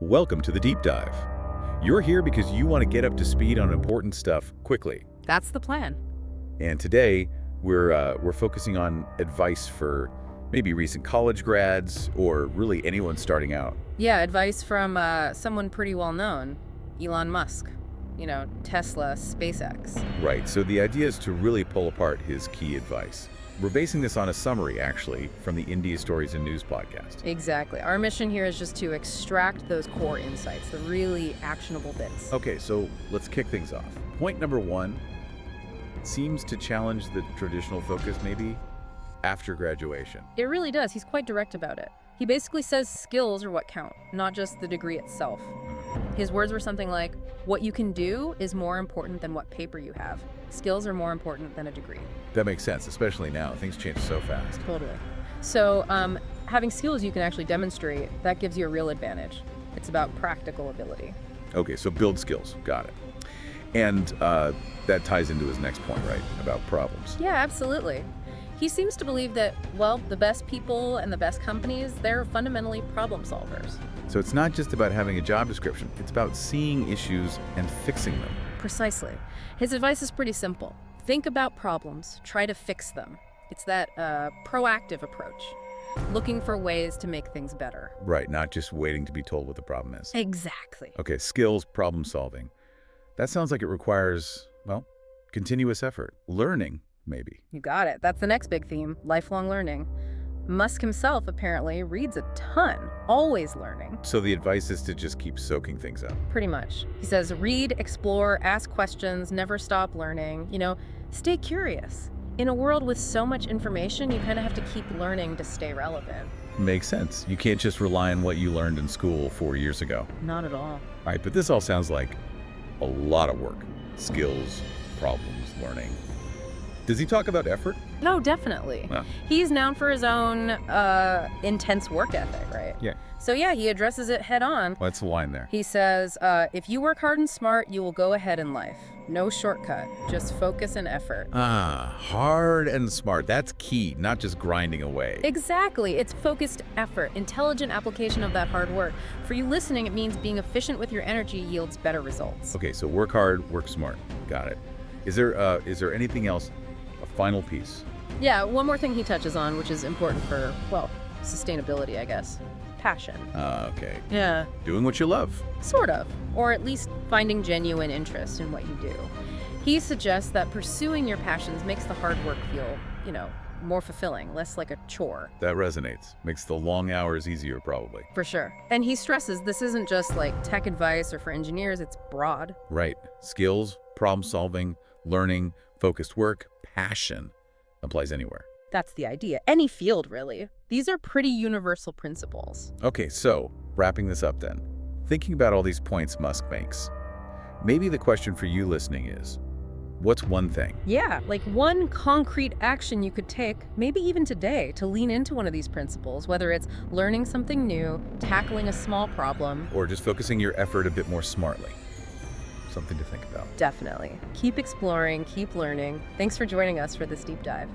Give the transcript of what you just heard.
Welcome to the Deep Dive. You're here because you want to get up to speed on important stuff quickly. That's the plan. And today, we're focusing on advice for maybe recent college grads or really anyone starting out. Yeah, advice from someone pretty well known, Elon Musk. Tesla, SpaceX. Right, so the idea is to really pull apart his key advice. We're basing this on a summary, actually, from the India Stories and News podcast. Exactly. Our mission here is just to extract those core insights, the really actionable bits. Okay, so let's kick things off. Point number one seems to challenge the traditional focus, maybe, after graduation. It really does. He's quite direct about it. He basically says skills are what count, not just the degree itself. His words were something like, what you can do is more important than what paper you have. Skills are more important than a degree. That makes sense, especially now. Things change so fast. Totally. So having skills you can actually demonstrate, that gives you a real advantage. It's about practical ability. Okay, so build skills. Got it. And that ties into his next point, right? About problems. Yeah, absolutely. He seems to believe that, well, the best people and the best companies, they're fundamentally problem solvers. So it's not just about having a job description. It's about seeing issues and fixing them. Precisely. His advice is pretty simple. Think about problems, try to fix them. It's that proactive approach, looking for ways to make things better. Right, not just waiting to be told what the problem is. Exactly. Okay, skills, problem solving. That sounds like it requires, well, continuous effort. Learning, maybe. You got it. That's the next big theme, lifelong learning. Musk himself apparently reads a ton, always learning. So the advice is to just keep soaking things up. Pretty much. He says, read, explore, ask questions, never stop learning. Stay curious. In a world with so much information, you kind of have to keep learning to stay relevant. Makes sense. You can't just rely on what you learned in school 4 years ago. Not at all. All right, but this all sounds like a lot of work. Skills, problems, learning. Does he talk about effort? No, definitely. Well. He's known for his own intense work ethic, right? Yeah. So yeah, he addresses it head on. What's the line there? He says, if you work hard and smart, you will go ahead in life. No shortcut, just focus and effort. Hard and smart. That's key, not just grinding away. Exactly. It's focused effort, intelligent application of that hard work. For you listening, it means being efficient with your energy yields better results. Okay, so work hard, work smart. Got it. Is there anything else? A final piece. Yeah, one more thing he touches on, which is important for, well, sustainability, I guess. Passion. Okay. Yeah. Doing what you love. Sort of. Or at least finding genuine interest in what you do. He suggests that pursuing your passions makes the hard work feel, more fulfilling, less like a chore. That resonates. Makes the long hours easier, probably. For sure. And he stresses this isn't just like tech advice or for engineers, it's broad. Right. Skills, problem solving, learning, focused work, passion applies anywhere. That's the idea. Any field, really. These are pretty universal principles. Okay, so wrapping this up then. Thinking about all these points Musk makes, maybe the question for you listening is, what's one thing? Yeah, like one concrete action you could take, maybe even today, to lean into one of these principles, whether it's learning something new, tackling a small problem, Or just focusing your effort a bit more smartly. Something to think about. Definitely. Keep exploring, keep learning. Thanks for joining us for this deep dive.